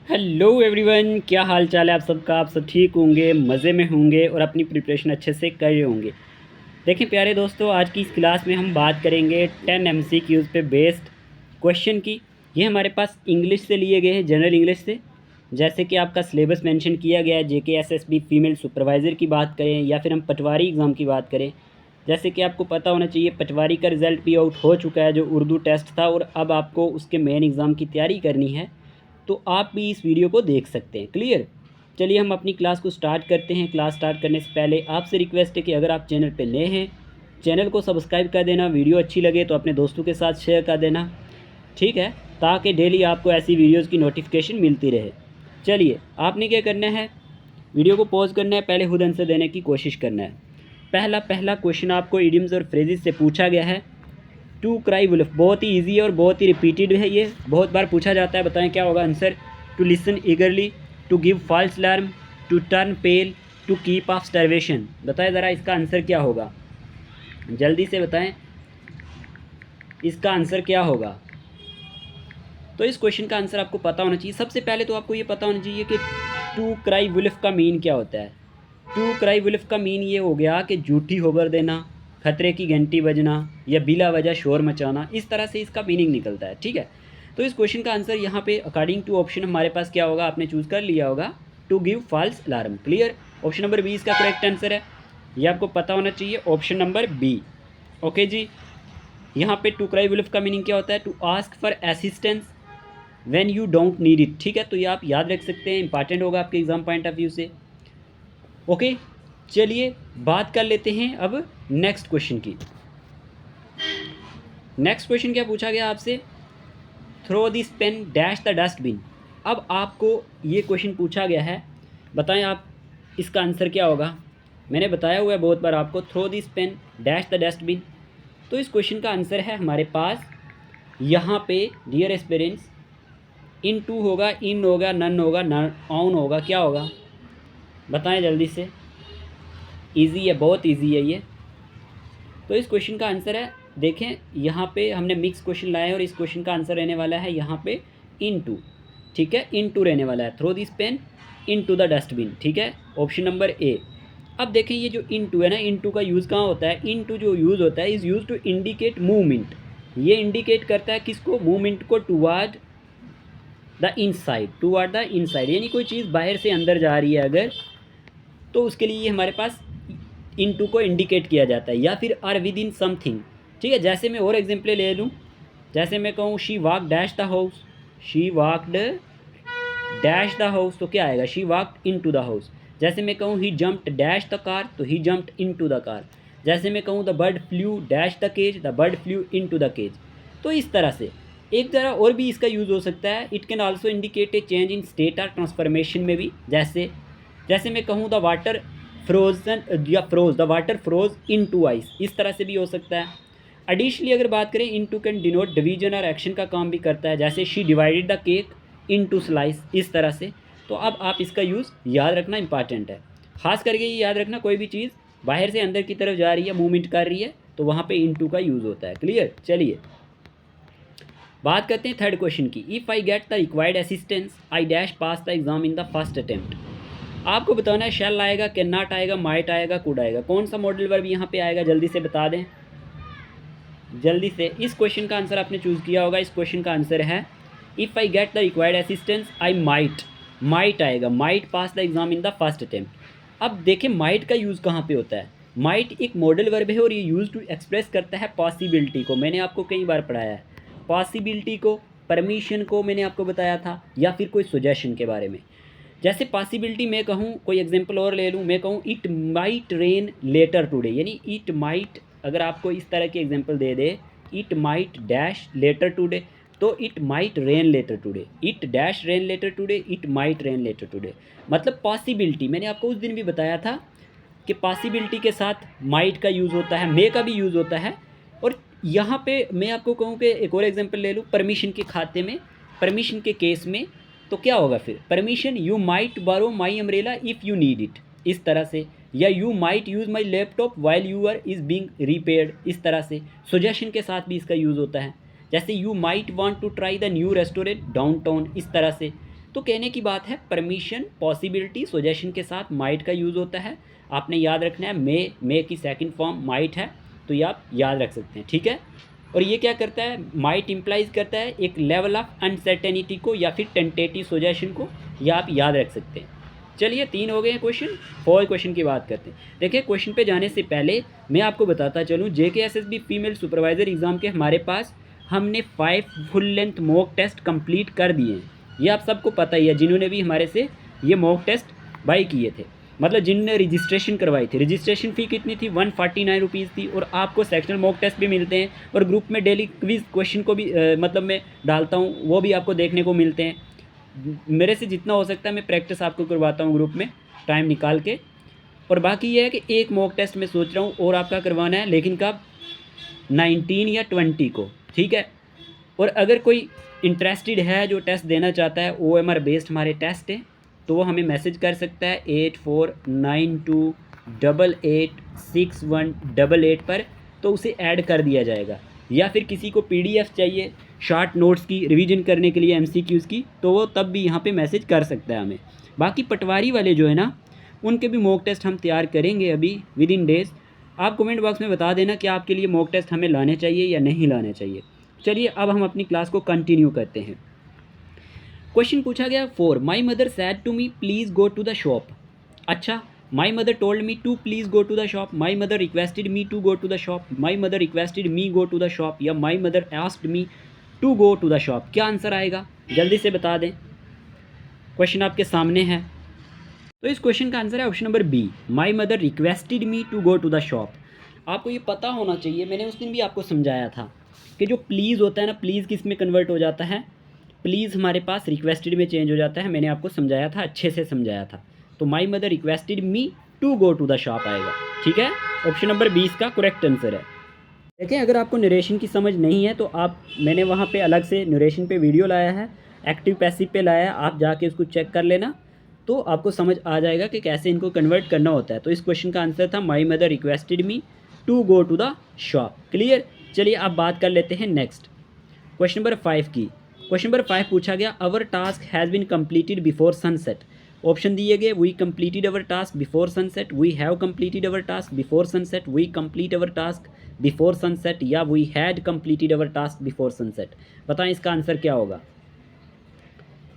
Hello everyone, क्या हाल चाल है आप सबका। आप सब ठीक होंगे, मज़े में होंगे और अपनी प्रिपरेशन अच्छे से कर रहे होंगे। देखिए प्यारे दोस्तों, आज की इस क्लास में हम बात करेंगे 10 MCQs पे बेस्ड क्वेश्चन की। ये हमारे पास इंग्लिश से लिए गए हैं, जनरल इंग्लिश से। जैसे कि आपका सिलेबस मेंशन किया गया है, JKSSB फीमेल सुपरवाइज़र की बात करें या फिर हम पटवारी एग्ज़ाम की बात करें। जैसे कि आपको पता होना चाहिए, पटवारी का रिज़ल्ट भी आउट हो चुका है, जो उर्दू टेस्ट था, और अब आपको उसके मेन एग्ज़ाम की तैयारी करनी है। तो आप भी इस वीडियो को देख सकते हैं। क्लियर। चलिए हम अपनी क्लास को स्टार्ट करते हैं। क्लास स्टार्ट करने से पहले आपसे रिक्वेस्ट है कि अगर आप चैनल पर नए हैं, चैनल को सब्सक्राइब कर देना। वीडियो अच्छी लगे तो अपने दोस्तों के साथ शेयर कर देना, ठीक है, ताकि डेली आपको ऐसी वीडियोज़ की नोटिफिकेशन मिलती रहे। चलिए, आपने क्या करना है, वीडियो को पॉज करना है, पहले खुद आंसर देने की कोशिश करना है। पहला क्वेश्चन आपको इडियम्स और फ्रेजेस से पूछा गया है। टू क्राई वुल्फ बहुत ही इजी है और बहुत ही रिपीटेड है, ये बहुत बार पूछा जाता है। बताएं क्या होगा answer. To listen eagerly, to give false alarm, to turn pale, to keep off starvation. बताएं ज़रा इसका आंसर क्या होगा, जल्दी से बताएं इसका आंसर क्या होगा। तो इस क्वेश्चन का आंसर आपको पता होना चाहिए। सबसे पहले तो आपको ये पता होना चाहिए कि टू क्राई वुल्फ का मीन क्या होता है। टू क्राई वुल्फ का मीन ये हो गया कि झूठी खबर देना, खतरे की घंटी बजना या बिला वजह शोर मचाना। इस तरह से इसका मीनिंग निकलता है, ठीक है। तो इस क्वेश्चन का आंसर यहाँ पे अकॉर्डिंग टू ऑप्शन हमारे पास क्या होगा, आपने चूज़ कर लिया होगा, to give false alarm. Clear. Option number B इसका करेक्ट आंसर है, ये आपको पता होना चाहिए, ऑप्शन नंबर बी। ओके जी। यहाँ पे टू क्राई वुल्फ का मीनिंग क्या होता है, to ask for assistance when you don't need it. ठीक है, तो ये आप याद रख सकते हैं, इंपॉर्टेंट होगा आपके एग्जाम पॉइंट ऑफ व्यू से। ओके, चलिए बात कर लेते हैं अब नेक्स्ट क्वेश्चन की। नेक्स्ट क्वेश्चन क्या पूछा गया आपसे, throw this pen dash the dustbin. अब आपको ये क्वेश्चन पूछा गया है, बताएं आप इसका आंसर क्या होगा। मैंने बताया हुआ है बहुत बार आपको, throw this pen dash the dustbin. तो इस क्वेश्चन का आंसर है हमारे पास यहाँ पे डियर एस्पिरेंट्स, इन टू होगा, इन होगा, नन होगा, नन ऑन होगा, क्या होगा बताएं जल्दी से। इजी है, बहुत इजी है ये। तो इस क्वेश्चन का आंसर है, देखें यहाँ पे हमने मिक्स क्वेश्चन लाया है और इस क्वेश्चन का आंसर रहने वाला है यहाँ पे इन टू। ठीक है, इन टू रहने वाला है, throw this pen into the dustbin. ठीक है, ऑप्शन नंबर ए। अब देखें ये जो इन टू है ना, इन टू का यूज़ कहाँ होता है। इन टू जो यूज़ होता है, is use to indicate movement. ये इंडिकेट करता है किसको, मूवमेंट को, toward the inside, toward the inside, यानी कोई चीज़ बाहर से अंदर जा रही है अगर, तो उसके लिए हमारे पास इन टू को इंडिकेट किया जाता है, या फिर आर विद इन समथिंग। ठीक है, जैसे मैं और एग्जांपल ले लूँ, जैसे मैं कहूँ she walk dash the house, she walked dash the house, तो क्या आएगा, she walked into the house. जैसे मैं कहूँ he jumped dash the car, तो he jumped into the car. जैसे मैं कहूँ the bird flew dash the cage, the bird flew into the cage. तो इस तरह से एक तरह और भी इसका यूज़ हो सकता है, it can also indicate a change in state और ट्रांसफॉर्मेशन में भी। जैसे जैसे मैं कहूँ द वाटर फ्रोजन या froze, the water froze into ice, इस तरह से भी हो सकता है। एडिशनली अगर बात करें, into can denote division और एक्शन का काम भी करता है, जैसे she divided the cake into slice, इस तरह से। तो अब आप इसका यूज़ याद रखना इंपॉर्टेंट है, खास करके ये याद रखना, कोई भी चीज़ बाहर से अंदर की तरफ जा रही है, मूवमेंट कर रही है, तो वहाँ पे इन टू का यूज़ होता है। क्लियर। चलिए बात करते हैं थर्ड क्वेश्चन की। If I get the required assistance I dash pass the exam in the first attempt. आपको बताना है शैल आएगा, कैन नॉट आएगा, माइट आएगा, कुड आएगा, कौन सा मॉडल वर्ब यहाँ पे आएगा, जल्दी से बता दें जल्दी से। इस क्वेश्चन का आंसर आपने चूज़ किया होगा, इस क्वेश्चन का आंसर है if I get the required assistance I might, might आएगा, might pass the exam in the first attempt. अब देखें माइट का यूज़ कहाँ पे होता है। माइट एक मॉडल वर्ब है और ये यूज़ टू एक्सप्रेस करता है पॉसिबिलिटी को। मैंने आपको कई बार पढ़ाया है पॉसिबिलिटी को, परमिशन को मैंने आपको बताया था, या फिर कोई सुजेशन के बारे में। जैसे पॉसिबिलिटी मैं कहूँ, कोई एग्जांपल और ले लूँ, मैं कहूँ it might rain later today, यानी इट माइट, अगर आपको इस तरह की एग्जांपल दे दे, it might dash later today, तो it might rain later today, it dash rain later today, it might rain later today. मतलब पॉसिबिलिटी, मैंने आपको उस दिन भी बताया था कि पॉसिबिलिटी के साथ माइट का यूज़ होता है, मे का भी यूज़ होता है। और यहाँ पे मैं आपको कहूँ कि एक और एग्जांपल ले लूँ, परमिशन के खाते में, परमिशन के केस में, तो क्या होगा फिर, permission you might borrow my umbrella if you need it, इस तरह से। या you might use my laptop while you are is being repaired, इस तरह से। सुजेशन के साथ भी इसका यूज़ होता है, जैसे you might want to try the new restaurant downtown, इस तरह से। तो कहने की बात है परमिशन, पॉसिबिलिटी, सजेशन के साथ माइट का यूज़ होता है। आपने याद रखना है मे की सेकंड फॉर्म माइट है, तो ये आप याद रख सकते हैं, ठीक है। और ये क्या करता है, माइट इम्प्लाइज करता है एक लेवल ऑफ अनसर्टेनिटी को या फिर टेंटेटिव सजेशन को, या आप याद रख सकते हैं। चलिए 3 हो गए हैं क्वेश्चन। 4 क्वेश्चन की बात करते हैं। देखिए क्वेश्चन पे जाने से पहले मैं आपको बताता चलूँ, JKSSB फीमेल सुपरवाइज़र एग्ज़ाम के हमारे पास हमने 5 full length mock test complete कर दिए हैं। ये आप सबको पता ही है, जिन्होंने भी हमारे से ये मॉक टेस्ट बाई किए थे, मतलब जिनने रजिस्ट्रेशन करवाई थी। रजिस्ट्रेशन फ़ी कितनी थी, 149 रुपीज़ थी। और आपको सेक्शनल मॉक टेस्ट भी मिलते हैं, और ग्रुप में डेली क्विज़ क्वेश्चन को भी मतलब मैं डालता हूँ, वो भी आपको देखने को मिलते हैं। मेरे से जितना हो सकता है मैं प्रैक्टिस आपको करवाता हूँ ग्रुप में टाइम निकाल के। और बाकी ये है कि एक मॉक टेस्ट मैं सोच रहा हूँ और आपका करवाना है, लेकिन कब, 19 या 20 को, ठीक है। और अगर कोई इंटरेस्टेड है जो टेस्ट देना चाहता है, OMR बेस्ड हमारे टेस्ट है, तो वो हमें मैसेज कर सकता है 8492886188 पर, तो उसे ऐड कर दिया जाएगा। या फिर किसी को PDF चाहिए शॉर्ट नोट्स की रिवीजन करने के लिए, MCQs की, तो वो तब भी यहाँ पे मैसेज कर सकता है हमें। बाकी पटवारी वाले जो है ना, उनके भी मॉक टेस्ट हम तैयार करेंगे अभी विद इन डेज़। आप कमेंट बॉक्स में बता देना कि आपके लिए मॉक टेस्ट हमें लाने चाहिए या नहीं लाने चाहिए। चलिए अब हम अपनी क्लास को कंटिन्यू करते हैं। क्वेश्चन पूछा गया 4, my mother said to me please go to the shop. अच्छा, my mother told me to please go to the shop, my mother requested me to go to the shop, my mother requested me go to the shop, या my mother asked me to go to the shop. क्या answer आएगा, जल्दी से बता दें। Question आपके सामने है। तो इस क्वेश्चन का आंसर है option number B, my mother requested me to go to the shop. आपको ये पता होना चाहिए, मैंने उस दिन भी आपको समझाया था कि जो प्लीज़ होता है ना, प्लीज़ किस में कन्वर्ट हो जाता है, प्लीज़ हमारे पास रिक्वेस्टेड में चेंज हो जाता है। मैंने आपको समझाया था, अच्छे से समझाया था। तो my mother requested me to go to the shop आएगा, ठीक है। ऑप्शन नंबर 20 का करेक्ट आंसर है। देखें, अगर आपको नरेशन की समझ नहीं है तो आप, मैंने वहाँ पे अलग से नरेशन पे वीडियो लाया है, एक्टिव पैसिव पे लाया है, आप जाके उसको चेक कर लेना, तो आपको समझ आ जाएगा कि कैसे इनको कन्वर्ट करना होता है। तो इस क्वेश्चन का आंसर था my mother requested me to go to the shop. Clear. चलिए अब बात कर लेते हैं नेक्स्ट क्वेश्चन नंबर 5 की। क्वेश्चन नंबर 5 पूछा गया, our task has been completed before sunset. Option दिए गए, we completed our task before sunset, we have completed our task before sunset, we complete our task before sunset, या we had completed our task before sunset. बताएं इसका answer क्या होगा।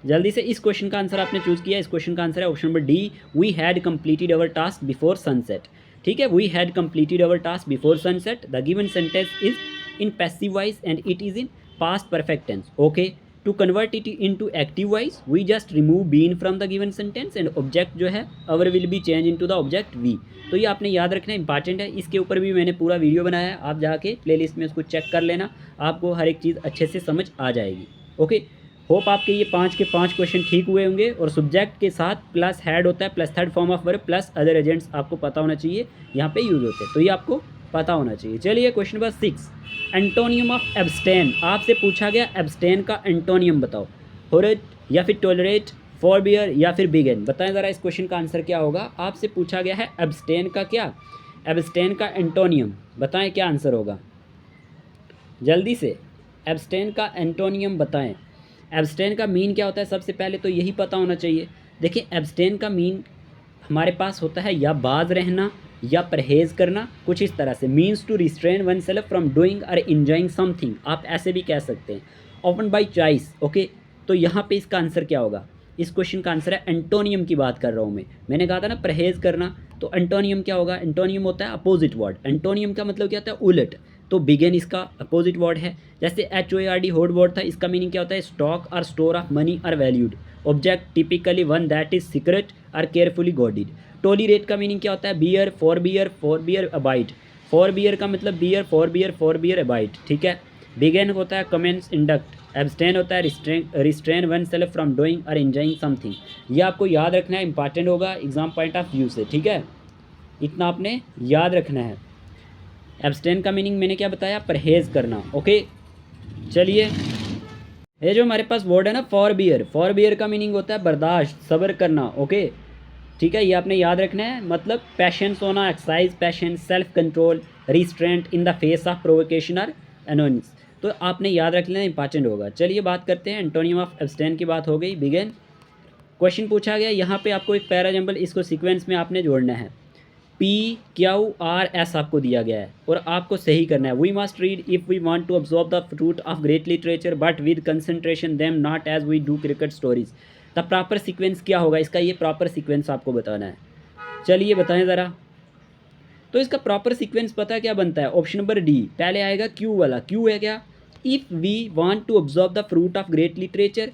जल्दी से, इस क्वेश्चन का आंसर आपने चूज़ किया। इस क्वेश्चन का आंसर है option number D, we had completed our task before sunset. ठीक है, we had completed our task before sunset. The given sentence is in passive voice and it is in past perfect tense. Okay, to convert it into active voice we just remove been from the given sentence and object जो है our will be change into the object we. तो ये आपने याद रखना, important है। इसके ऊपर भी मैंने पूरा वीडियो बनाया है, आप जाके प्लेलिस्ट में उसको चेक कर लेना, आपको हर एक चीज़ अच्छे से समझ आ जाएगी। ओके, होप आपके ये 5 के 5 क्वेश्चन ठीक हुए होंगे। और सब्जेक्ट के साथ प्लस हैड होता है, plus third form of verb, plus other agents आपको पता होना चाहिए यहाँ पे यूज होते हैं, तो ये आपको पता होना चाहिए। चलिए question number 6, antonym of abstain. आपसे पूछा गया एब्सटेन का एंटोनियम बताओ। होरेट या फिर टॉलरेट, फॉरबियर या फिर बिगिन। बताएं ज़रा इस क्वेश्चन का आंसर क्या होगा। आपसे पूछा गया है एब्सटेन का क्या, एब्सटेन का एंटोनियम, बताएं क्या आंसर होगा। जल्दी से, एब्सटेन का एंटोनियम बताएं। एब्सटेन का मीन क्या होता है, सबसे पहले तो यही पता होना चाहिए। देखिए, एब्सटेन का मीन हमारे पास होता है या बाज रहना या परहेज़ करना, कुछ इस तरह से। Means to restrain one self from doing और इंजॉइंग समथिंग, आप ऐसे भी कह सकते हैं। Often by choice. ओके, तो यहाँ पे इसका आंसर क्या होगा। इस क्वेश्चन का आंसर है, एंटोनियम की बात कर रहा हूँ मैं। मैंने कहा था ना परहेज़ करना, तो एंटोनियम क्या होगा। एंटोनियम होता है अपोजिट वर्ड। एंटोनियम का मतलब क्या होता है, उलट। तो बिगेन इसका अपोजिट वर्ड है। जैसे HOARD होड वर्ड था, इसका मीनिंग क्या होता है, स्टॉक और store of money are valued. Object typically one that is secret or carefully guarded. Tolerate का मीनिंग क्या होता है, bear, for bear abide. For bear का मतलब बियर, फॉर बियर अबाइड। ठीक है। बिगेन होता है कमेंस, इंडक्ट। एब्सटेन होता है restrain one self from doing और एंजॉइंग समथिंग। ये आपको याद रखना है, इंपॉर्टेंट होगा एग्जाम पॉइंट ऑफ व्यू से। ठीक है, इतना आपने याद रखना है। एब्सटेन का मीनिंग मैंने क्या बताया, परहेज़ करना। ओके, चलिए, ये जो हमारे पास वर्ड है ना फॉर बियर का मीनिंग होता है बर्दाश्त, सब्र करना। ओके, ठीक है, ये आपने याद रखना है। मतलब पैशंस होना, exercise patience, self control, restraint in the face of provocation और एनोनिस। तो आपने याद रख लेना, इंपॉर्टेंट होगा। चलिए बात करते हैं एंटोनियम ऑफ एब्सटेन की बात हो गई, बिगिन। क्वेश्चन पूछा गया यहाँ पे आपको एक पैराजम्बल, इसको सीक्वेंस में आपने जोड़ना है। PQRS आपको दिया गया है और आपको सही करना है। We must read if we want to absorb the fruit of great literature but with concentration them not as we do cricket stories. The proper sequence क्या होगा इसका, ये प्रॉपर सीक्वेंस आपको बताना है। चलिए बताएं ज़रा। तो इसका प्रॉपर सीक्वेंस पता क्या बनता है, ऑप्शन नंबर डी। पहले आएगा क्यू वाला, क्यू है क्या, if we want to absorb the fruit of great literature.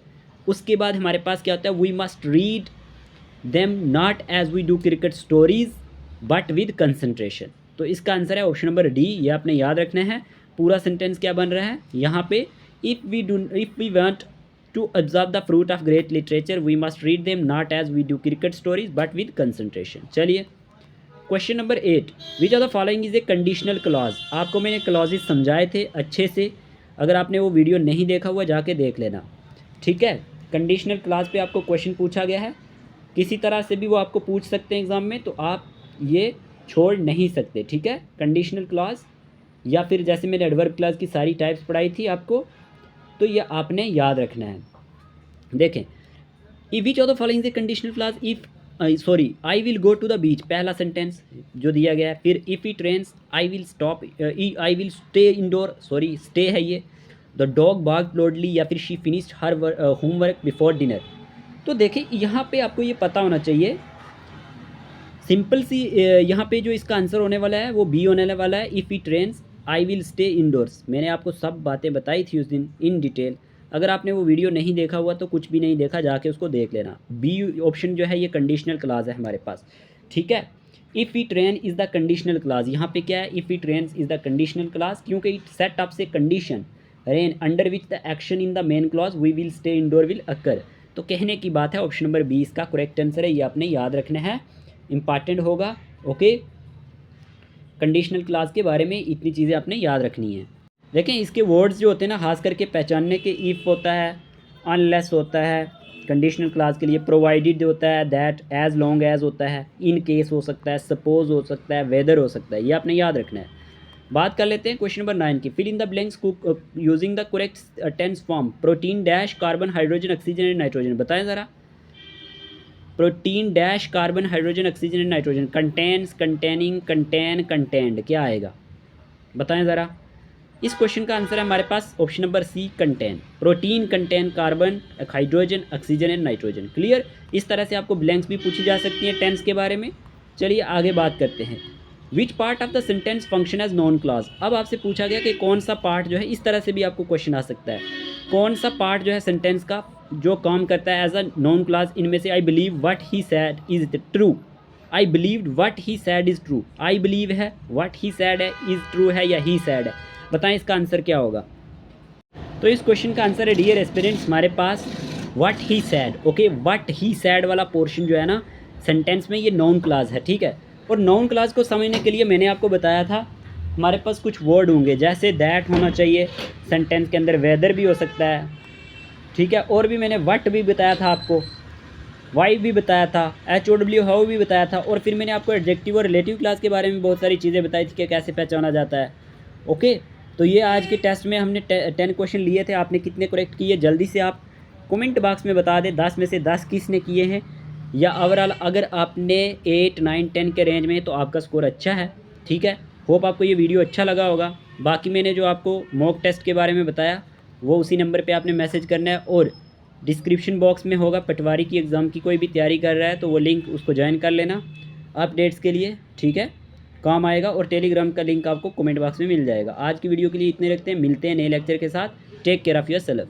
उसके बाद हमारे पास क्या होता है, we must read them not as we do cricket stories but with concentration. तो इसका आंसर है ऑप्शन नंबर डी, ये आपने याद रखना है। पूरा सेंटेंस क्या बन रहा है यहाँ पे, if we want to observe the fruit of great literature we must read them not as we do cricket stories but with concentration. चलिए question number 8, which of the following is a conditional clause. आपको मैंने clauses समझाए थे अच्छे से, अगर आपने वो वीडियो नहीं देखा हुआ जाके देख लेना, ठीक है। कंडीशनल क्लॉज पे आपको क्वेश्चन पूछा गया है, किसी तरह से भी वो आपको पूछ सकते हैं एग्जाम में, तो आप ये छोड़ नहीं सकते, ठीक है। कंडीशनल क्लॉज या फिर जैसे मैंने एडवर्ब क्लॉज की सारी टाइप्स पढ़ाई थी आपको, तो ये आपने याद रखना है। देखें, which of the following is a conditional clause, if I will go to the beach, पहला सेंटेंस जो दिया गया है। फिर if it rains I will stop, I will stay indoor, stay है ये। द डॉग बार्क्ड लोडली, या फिर she finished her homework before dinner. तो देखें यहाँ पे आपको ये पता होना चाहिए, सिंपल सी यहाँ पे जो इसका आंसर होने वाला है वो बी होने वाला है। If it rains I will stay indoors. मैंने आपको सब बातें बताई थी उस दिन इन डिटेल, अगर आपने वो वीडियो नहीं देखा हुआ तो कुछ भी नहीं देखा, जाके उसको देख लेना। बी ऑप्शन जो है ये कंडीशनल क्लॉज है हमारे पास, ठीक है। If it rain is the conditional clause, यहाँ पे क्या है, if it rains is the conditional clause, क्योंकि इट सेट अप से condition rain under which the action in the main clause we will stay indoor will occur. तो कहने की बात है ऑप्शन नंबर बी इसका करेक्ट आंसर है, ये आपने याद रखना है, इंपॉर्टेंट होगा। ओके, कंडीशनल क्लॉज के बारे में इतनी चीज़ें आपने याद रखनी है। देखें इसके वर्ड्स जो होते हैं ना, खास करके पहचानने के, इफ़ होता है, अनलेस होता है कंडीशनल क्लॉज के लिए, प्रोवाइडेड होता है, दैट, एज लॉन्ग एज होता है, इन केस हो सकता है, सपोज हो सकता है, वेदर हो सकता है, ये आपने याद रखना है। बात कर लेते हैं क्वेश्चन नंबर 9 की। Fill in the blanks using the correct tense form. Protein dash carbon hydrogen oxygen and nitrogen, बताएं ज़रा। Protein dash carbon hydrogen oxygen and nitrogen, contains, containing, contain, contained, क्या आएगा बताएं ज़रा। इस क्वेश्चन का आंसर है हमारे पास option number C, contain. Protein contain carbon, hydrogen, oxygen and nitrogen. Clear. इस तरह से आपको ब्लैंक्स भी पूछी जा सकती हैं टेंस के बारे में। चलिए आगे बात करते हैं। Which part of the sentence function as noun clause. अब आपसे पूछा गया कि कौन सा पार्ट जो है, इस तरह से भी आपको क्वेश्चन आ सकता है, कौन सा पार्ट जो है सेंटेंस का जो काम करता है एज अ नॉन क्लॉज। इनमें से I believe what he sad is true, I believed what he sad is true. I believe है, व्हाट ही सैड है, इज़ ट्रू है या ही सैड है, बताएं इसका आंसर क्या होगा। तो इस क्वेश्चन का आंसर है डियर एस्पिरेंट्स हमारे पास what he said. Okay, what he said वाला पोर्शन जो है ना सेंटेंस में, ये नॉन क्लॉज है, ठीक है। और नॉन क्लॉज को समझने के लिए मैंने आपको बताया था हमारे पास कुछ वर्ड होंगे, जैसे दैट होना चाहिए सेंटेंस के अंदर, वेदर भी हो सकता है, ठीक है। और भी मैंने व्हाट भी बताया था आपको, वाई भी बताया था, HOW हाउ भी बताया था, और फिर मैंने आपको एडजेक्टिव और रिलेटिव क्लास के बारे में बहुत सारी चीज़ें बताई थी कि कैसे पहचाना जाता है। ओके, तो ये आज के टेस्ट में हमने 10 क्वेश्चन लिए थे। आपने कितने करेक्ट किए जल्दी से आप कमेंट बॉक्स में बता दें, 10 में से 10 किसने किए हैं, या ओवरऑल अगर आपने 8, 9, 10 के रेंज में तो आपका स्कोर अच्छा है, ठीक है। होप आपको ये वीडियो अच्छा लगा होगा। बाकी मैंने जो आपको मॉक टेस्ट के बारे में बताया वो उसी नंबर पे आपने मैसेज करना है, और डिस्क्रिप्शन बॉक्स में होगा, पटवारी की एग्ज़ाम की कोई भी तैयारी कर रहा है तो वो लिंक उसको ज्वाइन कर लेना अपडेट्स के लिए, ठीक है, काम आएगा। और टेलीग्राम का लिंक आपको कमेंट बॉक्स में मिल जाएगा। आज की वीडियो के लिए इतने रखते हैं, मिलते हैं नए लेक्चर के साथ। Take care of yourself.